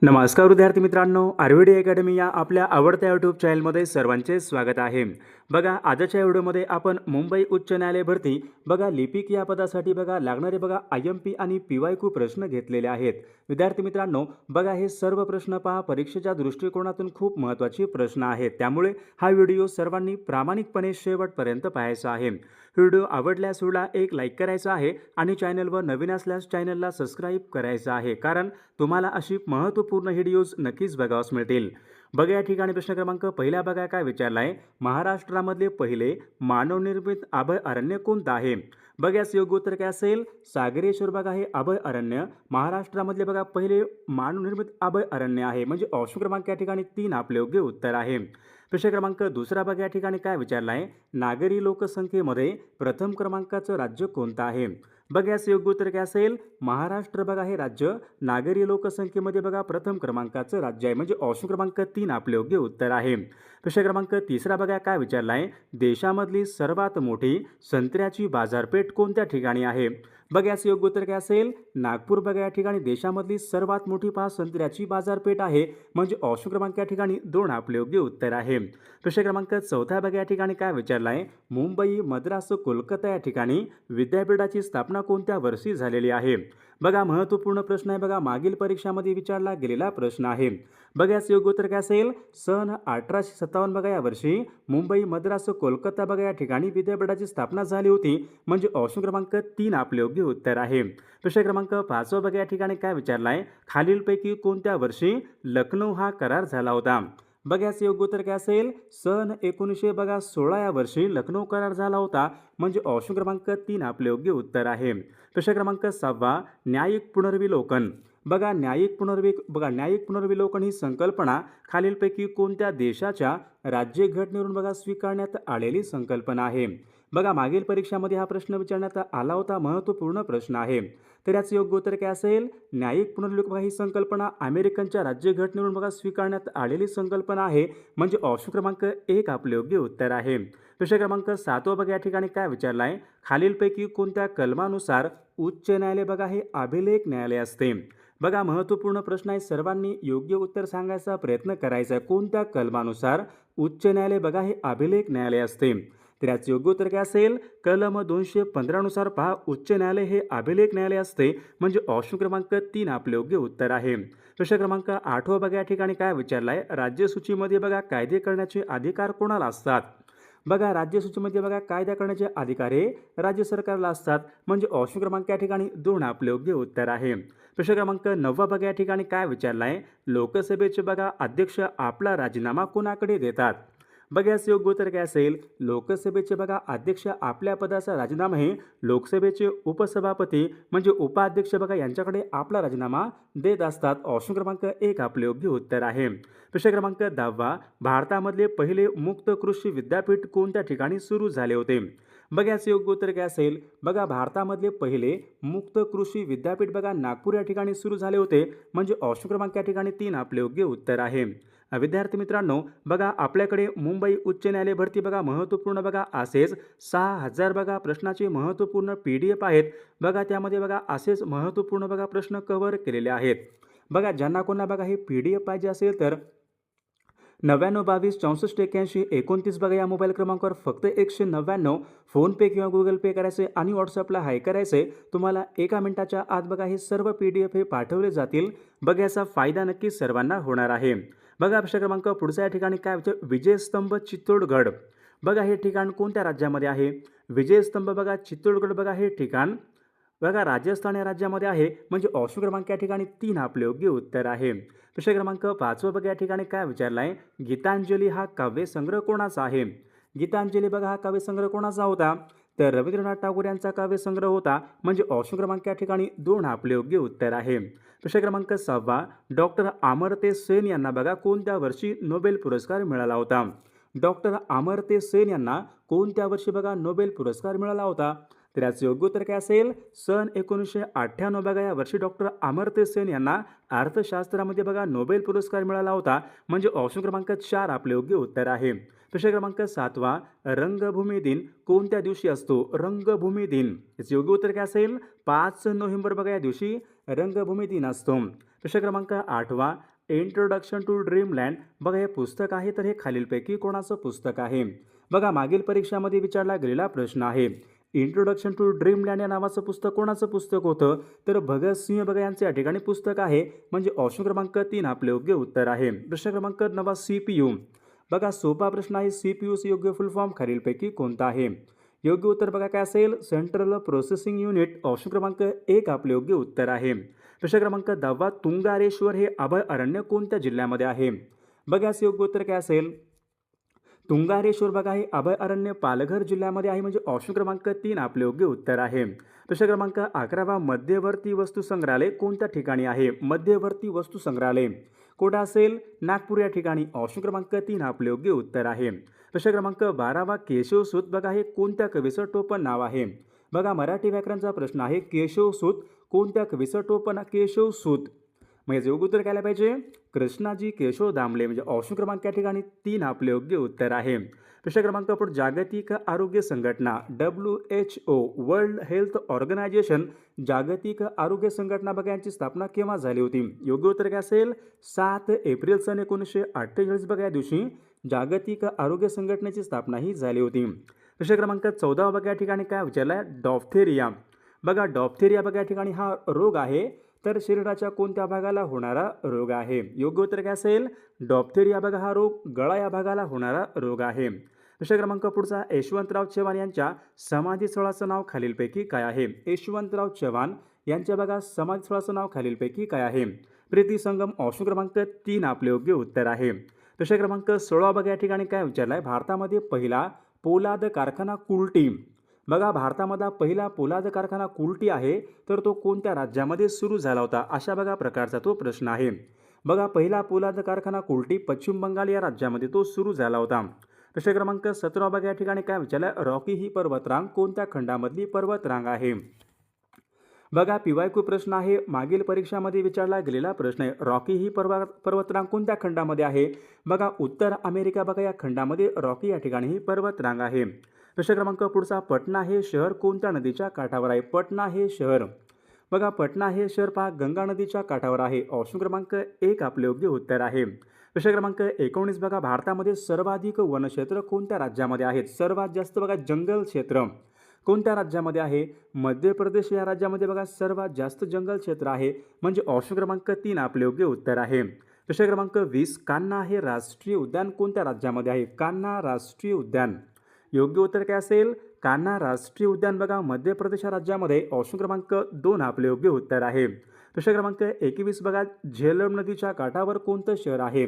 नमस्कार विद्यार्थी मित्रांनो, आयुर्वेद अकॅडमी या आपल्या आवडत्या यूट्यूब चॅनलमध्ये सर्वांचे स्वागत आहे. बघा, आजच्या व्हिडिओमध्ये आपण मुंबई उच्च न्यायालय भरती लिपिक या पदासाठी लागणारे IMP आणि PYQ प्रश्न घेतलेले आहेत. विद्यार्थी मित्रांनो, बघा, हे सर्व प्रश्न पहा परीक्षेच्या दृष्टिकोनातून खूप महत्त्वाचे प्रश्न आहेत. त्यामुळे हा व्हिडिओ सर्वांनी प्रामाणिकपणे शेवटपर्यंत पाहायचा आहे. व्हिडिओ आवडल्यास व्हिडिओला एक लाईक करायचा आहे आणि चॅनलवर नवीन असल्यास चॅनलला सबस्क्राईब करायचं आहे, कारण तुम्हाला अशी महत्त्वपूर्ण व्हिडिओज नक्कीच बघावयास मिळतील. बघा, या ठिकाणी प्रश्न क्रमांक पहिला बघा काय विचारला आहे. महाराष्ट्रामधले पहिले मानवनिर्मित अभय अरण्य कोणतं आहे? बघा, याचं योग्य उत्तर काय असेल? सागरेश्वर बघा हे अभय अरण्य महाराष्ट्रामधले पहिले मानवनिर्मित अभय अरण्य आहे. म्हणजे ऑप्शन क्रमांक या ठिकाणी 3 आपले योग्य उत्तर आहे. प्रश्न क्रमांक दुसरा बघा, या ठिकाणी काय विचारला आहे. नागरी लोकसंख्येमध्ये प्रथम क्रमांकाचं राज्य कोणतं आहे? बघा, याचं योग्य उत्तर काय असेल? महाराष्ट्र बघा हे राज्य नागरी लोकसंख्येमध्ये प्रथम क्रमांकाचं राज्य आहे. म्हणजे ऑप्शन क्रमांक 3 आपले योग्य उत्तर आहे. प्रश्न क्रमांक तिसरा बघा काय विचारला आहे. देशामधली सर्वात मोठी संत्र्याची बाजारपेठ कोणत्या ठिकाणी आहे? बघा, याचं योग्य उत्तर काय असेल? नागपूर बघा या ठिकाणी देशामधली सर्वात मोठी संत्र्याची बाजारपेठ आहे. म्हणजे ऑप्शन क्रमांक या ठिकाणी 2 आपले योग्य उत्तर आहे. प्रश्न क्रमांक चौथा बघा, या ठिकाणी काय विचारला आहे. मुंबई, मद्रास, कोलकाता या ठिकाणी विद्यापीठाची स्थापना कोणत्या वर्षी झालेली आहे? बघा, महत्त्वपूर्ण प्रश्न आहे. बघा, मागील परीक्षामध्ये विचारला गेलेला प्रश्न आहे. बघा, याचं योग्य उत्तर काय असेल? सन 1857 बघा या वर्षी मुंबई, मद्रास, कोलकाता बघा या ठिकाणी विद्यापीठाची स्थापना झाली होती. म्हणजे ऑप्शन क्रमांक 3 आपले योग्य उत्तर आहे. प्रश्न क्रमांक 5 बघा, या ठिकाणी काय विचारला आहे. खालीलपैकी कोणत्या वर्षी लखनौ हा करार झाला होता? बघा, याचं योग्य उत्तर काय असेल? सन 1916 या वर्षी लखनौ करार झाला होता. म्हणजे ऑप्शन क्रमांक 3 आपले योग्य उत्तर आहे. प्रश्न क्रमांक 6 न्यायिक पुनर्विलोकन. बघा, न्यायिक पुनर्विलोकन ही संकल्पना खालीलपैकी कोणत्या देशाच्या राज्यघटनेवरून स्वीकारण्यात आलेली संकल्पना आहे? बघा, मागील परीक्षामध्ये हा प्रश्न विचारण्यात आला होता. महत्त्वपूर्ण प्रश्न आहे. तर याचं योग्य उत्तर काय असेल? न्यायिक पुनर्विलोकन ही संकल्पना अमेरिकनच्या राज्यघटनेवरून स्वीकारण्यात आलेली संकल्पना आहे. म्हणजे ऑप्शन क्रमांक 1 आपले योग्य उत्तर आहे. प्रश्न क्रमांक 7 बघा, या ठिकाणी काय विचारला आहे. खालीलपैकी कोणत्या कलमानुसार उच्च न्यायालय हे अभिलेख न्यायालय असते? बघा, महत्त्वपूर्ण प्रश्न आहे. सर्वांनी योग्य उत्तर सांगायचा प्रयत्न करायचा आहे. कोणत्या कलमानुसार उच्च न्यायालय हे अभिलेख न्यायालय असते? तर याचं योग्य उत्तर काय असेल? कलम 215 नुसार पहा उच्च न्यायालय हे अभिलेख न्यायालय असते. म्हणजे ऑप्शन क्रमांक 3 आपले योग्य उत्तर आहे. प्रश्न क्रमांक 8 बघा, या ठिकाणी काय विचारला आहे. राज्यसूचीमध्ये कायदे करण्याचे अधिकार कोणाला असतात? बघा, राज्यसूचीमध्ये कायदा करण्याचे अधिकार हे राज्य सरकारला असतात. म्हणजे ऑप्शन क्रमांक या ठिकाणी 2 आपले योग्य उत्तर आहे. प्रश्न क्रमांक 9 बघा, या ठिकाणी काय विचारला आहे. लोकसभेचे अध्यक्ष आपला राजीनामा कोणाकडे देतात? बघा, याचं योग्य उत्तर काय असेल? लोकसभेचे अध्यक्ष आपल्या पदाचा राजीनामा हे लोकसभेचे उपसभापती म्हणजे उपाध्यक्ष यांच्याकडे आपला राजीनामा देत असतात. ऑप्शन क्रमांक 1 आपले योग्य उत्तर आहे. प्रश्न क्रमांक 10 भारतामधले पहिले मुक्त कृषी विद्यापीठ कोणत्या ठिकाणी सुरू झाले होते? बघा, याचं योग्य उत्तर काय असेल? बघा, भारतामधले पहिले मुक्त कृषी विद्यापीठ नागपूर या ठिकाणी सुरू झाले होते. म्हणजे ऑप्शन क्रमांक या ठिकाणी 3 आपले योग्य उत्तर आहे. विद्यार्थी मित्रांनो, बघा, आपल्याकडे मुंबई उच्च न्यायालय भरती महत्त्वपूर्ण असेच 6000 प्रश्नाचे महत्त्वपूर्ण PDF आहेत. बघा, त्यामध्ये असेच महत्त्वपूर्ण प्रश्न कव्हर केलेले आहेत. बघा, ज्यांना कोणाला हे PDF पाहिजे असेल तर 99 22 64 81 29 या मोबाईल क्रमांकावर फक्त 199 फोनपे किंवा गुगल पे करायचे आणि व्हॉट्सअपला हाय करायचे. तुम्हाला 1 मिनिटाच्या आत हे सर्व PDF हे पाठवले जातील. बघा, याचा फायदा नक्कीच सर्वांना होणार आहे. बघा, प्रश्न क्रमांक पुढचा या ठिकाणी काय विजयस्तंभ चित्तोडगड. बघा, हे ठिकाण कोणत्या राज्यामध्ये आहे? विजयस्तंभ चित्तोडगड हे ठिकाण राजस्थान या राज्यामध्ये आहे. म्हणजे ऑप्शन क्रमांक या ठिकाणी 3 आपले योग्य उत्तर आहे. प्रश्न क्रमांक 5 बघा, या ठिकाणी काय विचारला आहे. गीतांजली हा काव्यसंग्रह कोणाचा आहे? गीतांजली हा काव्यसंग्रह कोणाचा होता? तर रवींद्रनाथ टागोर यांचा काव्यसंग्रह होता. म्हणजे ऑप्शन क्रमांक या ठिकाणी 2 आपले योग्य उत्तर आहे. प्रश्न क्रमांक 6 डॉक्टर अमर्त्य सेन यांना कोणत्या वर्षी नोबेल पुरस्कार मिळाला होता? डॉक्टर अमर्त्य सेन यांना कोणत्या वर्षी नोबेल पुरस्कार मिळाला होता? तर याचं योग्य उत्तर काय असेल? सन 1998 या वर्षी डॉक्टर अमर्त्य सेन यांना अर्थशास्त्रामध्ये नोबेल पुरस्कार मिळाला होता. म्हणजे ऑप्शन क्रमांक 4 आपले योग्य उत्तर आहे. प्रश्न क्रमांक 7 रंगभूमी दिन कोणत्या दिवशी असतो? रंगभूमी दिन याचं योग्य उत्तर काय असेल? 5 नोव्हेंबर या दिवशी रंगभूमी दिन असतो. प्रश्न क्रमांक 8वा, इंट्रोडक्शन टू ड्रीमलँड. बघा हे पुस्तक आहे, तर हे खालीलपैकी कोणाचं पुस्तक आहे? बघा मागील परीक्षामध्ये विचारला गेलेला प्रश्न आहे. इंट्रोडक्शन टू ड्रीमलँड या नावाचं पुस्तक कोणाचं पुस्तक होतं? तर भगतसिंह बघा यांचं या ठिकाणी पुस्तक आहे, म्हणजे ऑप्शन क्रमांक 3 आपले योग्य उत्तर आहे. प्रश्न क्रमांक 9, CPU. बघा सोपा प्रश्न आहे. CPUचं योग्य फुल फॉर्म खालीलपैकी कोणता आहे? योग्य उत्तर बघा काय असेल? Central processing unit. ऑप्शन क्रमांक 1 आपले योग्य उत्तर आहे. प्रश्न क्रमांक 10, तुंगारेश्वर हे अभयारण्य कोणत्या जिल्ह्यामध्ये आहे? बघा याचं योग्य उत्तर काय असेल? तुंगारेश्वर बघा हे अभयारण्य पालघर जिल्ह्यामध्ये आहे, म्हणजे ऑप्शन क्रमांक 3 आपले योग्य उत्तर आहे. प्रश्न क्रमांक 11, मध्यवर्ती वस्तू संग्रहालय कोणत्या ठिकाणी आहे? मध्यवर्ती वस्तू संग्रहालय कुठं असेल? नागपूर या ठिकाणी. ऑप्शन क्रमांक 3 आपले योग्य उत्तर आहे. प्रश्न क्रमांक 12, केशवसूत बघा हे कोणत्या कवीचं टोपण नाव आहे? बघा मराठी व्याकरणचा प्रश्न आहे. केशवसूत कोणत्या कवीचं टोपण? केशवसूत. म्हणजे योग्य उत्तर काय पाहिजे? कृष्णाजी केशव दामले, म्हणजे ऑप्शन क्रमांक या ठिकाणी 3 आपले योग्य उत्तर आहे. प्रश्न क्रमांक पुढे, जागतिक आरोग्य संघटना WHO वर्ल्ड हेल्थ ऑर्गनायझेशन, जागतिक आरोग्य संघटना बघा यांची स्थापना केव्हा झाली होती? योग्य उत्तर काय असेल? 7 एप्रिल सन 1948 बघा या दिवशी जागतिक आरोग्य संघटनेची स्थापना ही झाली होती. प्रश्न क्रमांक 14 बघा या ठिकाणी काय विचारलाय? डॉफ्थेरिया. बघा डॉफ्थेरिया बघा या ठिकाणी हा रोग आहे, तर शरीराच्या कोणत्या भागाला होणारा रोग आहे? योग्य उत्तर काय असेल? डॉफ्थेरिया बघा हा रोग गळा या भागाला होणारा रोग आहे. प्रश्न क्रमांक पुढचा, यशवंतराव चव्हाण यांच्या समाधीस्थळाचं नाव खालीलपैकी काय आहे? यशवंतराव चव्हाण यांच्या बघा समाधीस्थळाचं नाव खालीलपैकी काय आहे? प्रीती संगम. ऑप्शन क्रमांक 3 आपले योग्य उत्तर आहे. प्रश्न क्रमांक 16 बघा या ठिकाणी काय विचारलाय? भारतामध्ये पहिला पोलाद कारखाना कुर्टी. बघा भारतामधला पहिला पोलाद कारखाना कुर्टी आहे, तर तो कोणत्या राज्यामध्ये सुरू झाला होता? अशा बघा प्रकारचा तो प्रश्न आहे. बघा पहिला पोलाद कारखाना कुर्टी पश्चिम बंगाल या राज्यामध्ये तो सुरू झाला होता. प्रश्न क्रमांक 17 बघा या ठिकाणी काय विचारलं? रॉकी ही पर्वतरांग कोणत्या खंडामधली पर्वतरांग आहे? बघा PYQ प्रश्न आहे, मागील परीक्षामध्ये विचारला गेलेला प्रश्न आहे. रॉकी ही पर्वतरांग कोणत्या खंडामध्ये आहे? बघा उत्तर अमेरिका बघा या खंडामध्ये रॉकी या ठिकाणी ही पर्वतरांग आहे. प्रश्न क्रमांक पुढचा, पटना हे शहर कोणत्या नदीच्या काठावर आहे? पटना हे शहर बघा पटना हे शहर पहा गंगा नदीच्या काठावर आहे. ऑप्शन क्रमांक 1 आपले योग्य उत्तर आहे. प्रश्न क्रमांक 19 बघा भारतामध्ये सर्वाधिक वनक्षेत्र कोणत्या राज्यामध्ये आहेत? सर्वात जास्त बघा जंगल क्षेत्र कोणत्या राज्यामध्ये आहे? मध्य प्रदेश या राज्यामध्ये बघा सर्वात जास्त जंगल क्षेत्र आहे, म्हणजे ऑप्शन क्रमांक 3 आपले योग्य उत्तर आहे. प्रश्न क्रमांक 20, कान्हा हे राष्ट्रीय उद्यान कोणत्या राज्यामध्ये आहे? कान्हा राष्ट्रीय उद्यान. योग्य उत्तर काय असेल? कान्हा राष्ट्रीय उद्यान बघा मध्य प्रदेश राज्यामध्ये. ऑप्शन क्रमांक 2 आपले योग्य उत्तर आहे. प्रश्न क्रमांक 21 बघा झेलम नदीच्या काठावर कोणतं शहर आहे?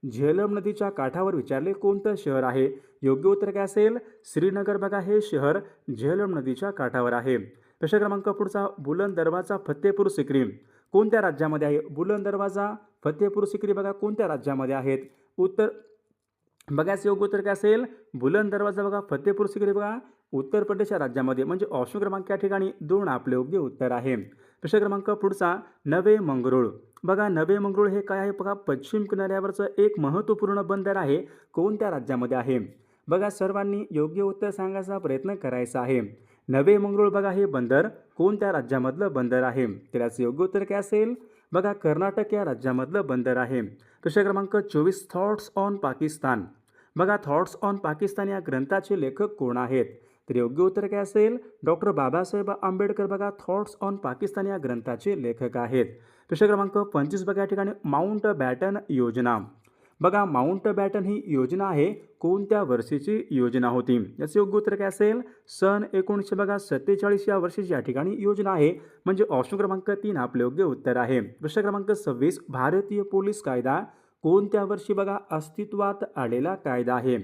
झेलम नदीच्या काठावर विचारले कोणतं शहर आहे? योग्य उत्तर काय असेल? श्रीनगर बघा हे शहर झेलम नदीच्या काठावर आहे. प्रश्न क्रमांक पुढचा, बुलंद दरवाजा फतेपूर सिक्री कोणत्या राज्यामध्ये आहे? बुलंद दरवाजा फतेपूर सिक्री बघा कोणत्या राज्यामध्ये आहेत? उत्तर बघाच योग्य उत्तर काय असेल? बुलंद दरवाजा बघा फतेपूर सिक्री बघा उत्तर प्रदेश या राज्यामध्ये, म्हणजे ऑप्शन क्रमांक या ठिकाणी 2 आपले योग्य उत्तर आहे. प्रश्न क्रमांक पुढचा, नवे मंगरुळ बघा नवे मंगरुळ हे काय आहे? बघा पश्चिम किनाऱ्यावरचं एक महत्त्वपूर्ण बंदर आहे, कोणत्या राज्यामध्ये आहे? बघा सर्वांनी योग्य उत्तर सांगायचा प्रयत्न करायचा आहे. नवे मंगरुळ बघा हे बंदर कोणत्या राज्यामधलं बंदर आहे? त्याचं योग्य उत्तर काय असेल? बघा कर्नाटक या राज्यामधलं बंदर आहे. प्रश्न क्रमांक 24, थॉट्स ऑन पाकिस्तान बघा थॉट्स ऑन पाकिस्तान या ग्रंथाचे लेखक कोण आहेत? तर योग्य उत्तर काय असेल? डॉक्टर बाबासाहेब आंबेडकर बघा थॉट्स ऑन पाकिस्तान या ग्रंथाचे लेखक आहेत. प्रश्न क्रमांक 25 बघा या ठिकाणी माउंट बॅटन योजना बघा माउंट बॅटन ही योजना आहे, कोणत्या वर्षीची योजना होती? याचे योग्य उत्तर काय असेल? सन 1947 या वर्षीची या ठिकाणी योजना आहे, म्हणजे ऑप्शन क्रमांक 3 आपले योग्य उत्तर आहे. प्रश्न क्रमांक 26, भारतीय पोलीस कायदा कोणत्या वर्षी बघा अस्तित्वात आलेला कायदा आहे?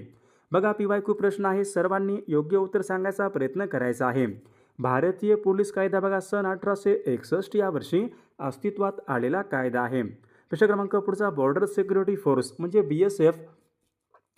बघा PYQ प्रश्न आहे, सर्वांनी योग्य उत्तर सांगायचा प्रयत्न करायचा आहे. भारतीय पोलीस कायदा बघा सन 1861 या वर्षी अस्तित्वात आलेला कायदा आहे. प्रश्न क्रमांक पुढचा, बॉर्डर सिक्युरिटी फोर्स म्हणजे BSF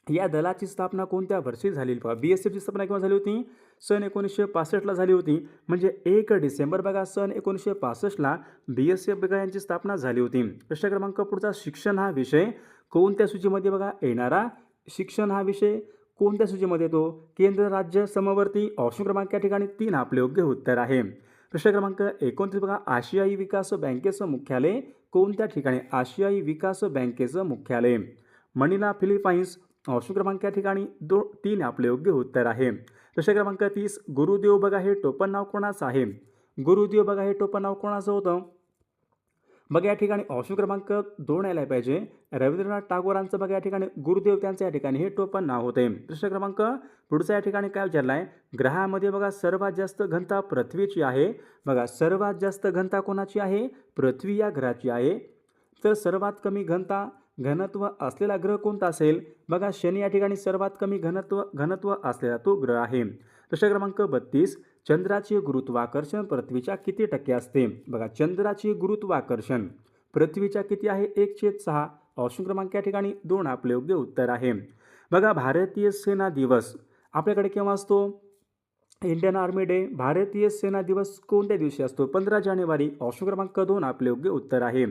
या दलाची स्थापना कोणत्या वर्षी झाली? BSFची स्थापना केव्हा झाली होती? सन 1965 झाली होती, म्हणजे 1 डिसेंबर बघा सन 1965 BSF बघा यांची स्थापना झाली होती. प्रश्न क्रमांक पुढचा, शिक्षण हा विषय कोणत्या सूचीमध्ये बघा येणारा? शिक्षण हा विषय कोणत्या सूचीमध्ये येतो? केंद्र राज्य समवर्ती. ऑप्शन क्रमांक या ठिकाणी 3 आपले योग्य उत्तर आहे. प्रश्न क्रमांक 29 बघा आशियाई विकास बँकेचं मुख्यालय कोणत्या ठिकाणी आशियाई विकास बँकेचं मुख्यालय? मनिला, फिलिपाईन्स. ऑप्शन क्रमांक या ठिकाणी 3 आपले योग्य उत्तर आहे. प्रश्न क्रमांक 30. गुरुदेव बघा हे टोपण नाव कोणाचं आहे? गुरुदेव बघा हे टोपण नाव कोणाचं होतं? बघा या ठिकाणी ऑप्शन क्रमांक 2 यायला पाहिजे. रवींद्रनाथ टागोरांचं बघा या ठिकाणी गुरुदेव त्यांचं या ठिकाणी हे टोपण नाव होते. प्रश्न क्रमांक पुढचा या ठिकाणी काय विचारला आहे? ग्रहामध्ये बघा सर्वात जास्त घनता पृथ्वीची आहे. बघा सर्वात जास्त घनता कोणाची आहे? पृथ्वी या ग्रहाची आहे. तर सर्वात कमी घनत्व असलेला ग्रह कोणता असेल? बघा शनी या ठिकाणी सर्वात कमी घनत्व असलेला तो ग्रह आहे. प्रश्न क्रमांक 32. चंद्राचे गुरुत्वाकर्षण पृथ्वीच्या किती टक्के असते? बघा चंद्राचे गुरुत्वाकर्षण पृथ्वीच्या किती आहे? 1/6. ऑप्शन क्रमांक या ठिकाणी 2 आपले योग्य उत्तर आहे. बघा भारतीय सेना दिवस आपल्याकडे केव्हा असतो? Indian army day. भारतीय सेना दिवस कोणत्या दिवशी असतो? 15 जानेवारी. ऑप्शन क्रमांक 2 आपले योग्य उत्तर आहे.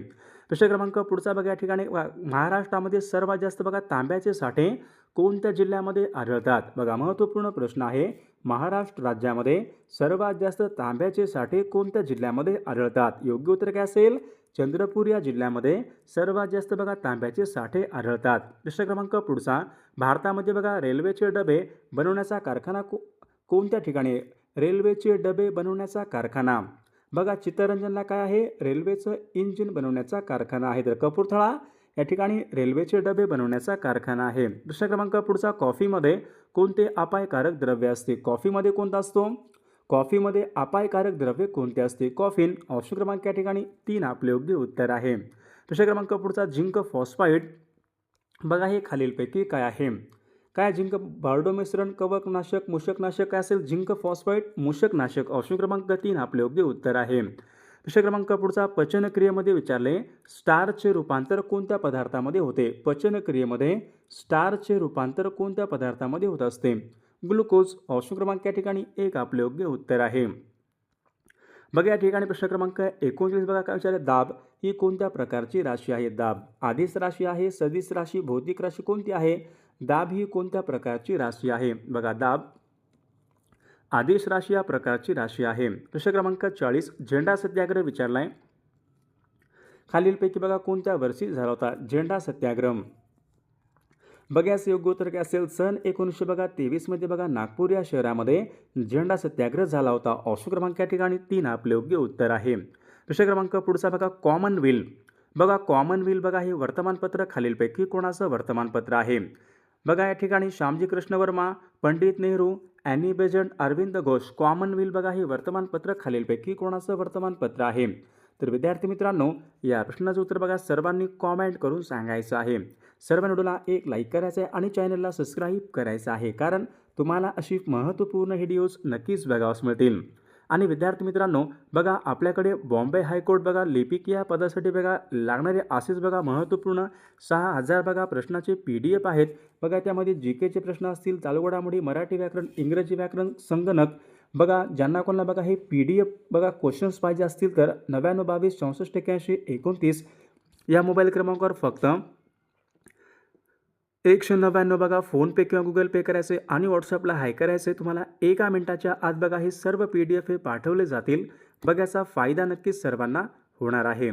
प्रश्न क्रमांक पुढचा बघा या ठिकाणी महाराष्ट्रामध्ये सर्वात जास्त बघा तांब्याचे साठे कोणत्या जिल्ह्यामध्ये आढळतात? बघा महत्त्वपूर्ण प्रश्न आहे. महाराष्ट्र राज्यामध्ये सर्वात जास्त तांब्याचे साठे कोणत्या जिल्ह्यामध्ये आढळतात? योग्य उत्तर काय असेल? चंद्रपूर या जिल्ह्यामध्ये सर्वात जास्त बघा तांब्याचे साठे आढळतात. प्रश्न क्रमांक पुढचा. भारतामध्ये बघा रेल्वेचे डबे बनवण्याचा कारखाना कोणत्या ठिकाणी? रेल्वेचे डबे बनवण्याचा कारखाना बघा चित्तरंजनला काय आहे? रेल्वेचं इंजिन बनवण्याचा कारखाना आहे. तर कपूरथळा या ठिकाणी रेल्वेचे डबे बनवण्याचा कारखाना आहे. प्रश्न क्रमांक पुढचा. कॉफीमध्ये कोणते अपायकारक द्रव्य असते? कॉफीमध्ये कोणता असतो? कॉफीमध्ये अपायकारक द्रव्य कोणते असते? कॉफीन. ऑप्शन क्रमांक या ठिकाणी 3 आपले योग्य उत्तर आहे. प्रश्न क्रमांक पुढचा. झिंक फॉस्फाईड बघा हे खालीलपैकी काय आहे? काय झिंक बार्डो मिश्रण, कवकनाशक, मूषकनाशक काय असेल? Zinc phosphide मूषकनाशक. ऑप्शन क्रमांक 3 आपले योग्य उत्तर आहे. प्रश्न क्रमांक पुढचा. पचनक्रियेमध्ये विचारले स्टारचे रूपांतर कोणत्या पदार्थामध्ये होते? पचनक्रियेमध्ये स्टारचे रूपांतर कोणत्या पदार्थामध्ये होत असते? ग्लुकोज. ऑप्शन क्रमांक या ठिकाणी 1 आपले योग्य उत्तर आहे. बघा या ठिकाणी प्रश्न क्रमांक 29 बघा काय विचारले? दाब ही कोणत्या प्रकारची राशी आहे? दाब आदिश राशी आहे, सदिश राशी, भौतिक राशी कोणती आहे? दाब ही कोणत्या प्रकारची राशी आहे? बघा दाब आदिश राशी या प्रकारची राशी आहे. प्रश्न क्रमांक 40. झेंडा सत्याग्रह विचारलाय खालीलपैकी बघा कोणत्या वर्षी झाला होता झेंडा सत्याग्रह? बघा याचं योग्य उत्तर काय असेल? सन 1923 मध्ये बघा नागपूर या शहरामध्ये झेंडा सत्याग्रह झाला होता. ऑप्शन क्रमांक या ठिकाणी 3 आपले योग्य उत्तर आहे. प्रश्न क्रमांक पुढचा बघा कॉमनवेल्थ बघा कॉमनवेल्थ बघा हे वर्तमानपत्र खालीलपैकी कोणाचं वर्तमानपत्र आहे? बघा या ठिकाणी Shyamji Krishna Varma, Pandit Nehru, Annie Besant, Arvind Ghosh. Commonwealth बघा हे वर्तमानपत्र खालीलपैकी कोणाचं वर्तमानपत्र आहे? तर विद्यार्थी मित्रांनो या प्रश्नाचं उत्तर बघा सर्वांनी कॉमेंट करून सांगायचं आहे. सर्व व्हिडिओला एक लाईक करायचं आहे आणि चॅनलला सबस्क्राईब करायचं आहे, कारण तुम्हाला अशी महत्त्वपूर्ण व्हिडिओज नक्कीच बघावयास मिळतील. आणि विद्यार्थी मित्रांनो बघा आपल्याकडे बॉम्बे हायकोर्ट बघा लिपिक या पदासाठी बघा लागणारे असेच बघा महत्त्वपूर्ण 6000 बघा प्रश्नाचे PDF आहेत. बघा त्यामध्ये GKचे प्रश्न असतील, चालू घडामोडी, मराठी व्याकरण, इंग्रजी व्याकरण, संगणक. बघा ज्यांना कोणाला बघा हे PDF बघा क्वेश्चन्स पाहिजे असतील तर 9922 64 81 29 या मोबाईल क्रमांकावर फक्त 199 बघा फोनपे किंवा गुगल पे करायचे आणि व्हॉट्सअपला हाय करायचे. तुम्हाला 1 मिनिटाच्या आत बघा हे सर्व PDF हे पाठवले जातील. बघा याचा फायदा नक्कीच सर्वांना होणार आहे.